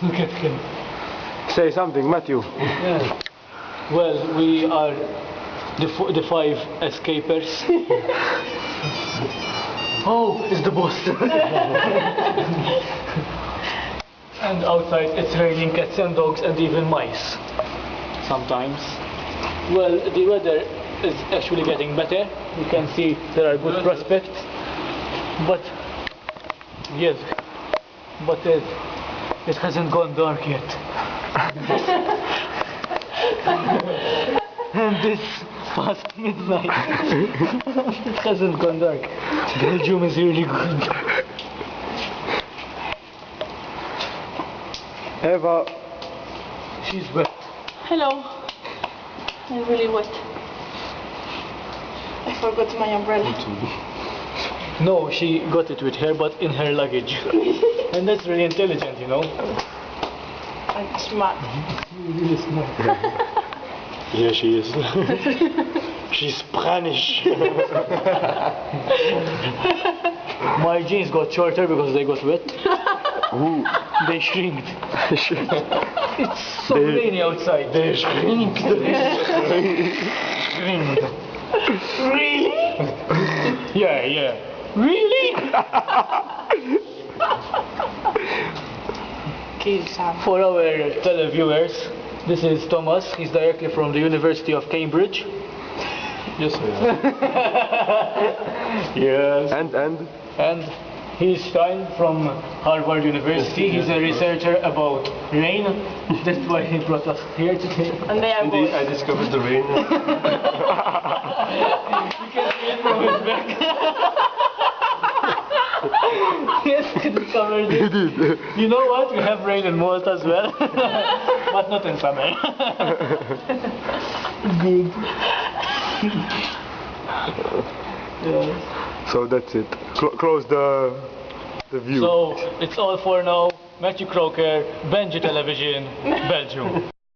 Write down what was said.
Look at him. Say something, Matthew. Yeah. Well, we are the 5 escapers. Oh, it's the boss. And outside it's raining cats and dogs and even mice. Sometimes. Well, the weather is actually getting better. You can see there are good prospects. But yes, but it hasn't gone dark yet. And this past midnight it hasn't gone dark. Belgium is really good. Eva. She's wet. Hello. I'm really wet. I forgot my umbrella. No, she got it with her, but in her luggage. And that's really intelligent, you know. I'm smart. Really smart. Yeah, she is. She's Spanish. My jeans got shorter because they got wet. Ooh. They shrinked. It's so rainy outside. They shrinked. Shrinked. Really? Yeah. Really? Kill Sam. For our televiewers, this is Thomas. He's directly from the University of Cambridge. Yes, Yes. And he's Stein from Harvard University. He's a researcher about rain. That's why he brought us here today. And they are both. I discovered the rain. You can see it from his back. Yes, he discovered it. You know what? We have rain in Malta as well. But not in summer. Good. Yeah. So that's it. Close the view. So it's all for now. Matthew Croker, Benji Television, Belgium.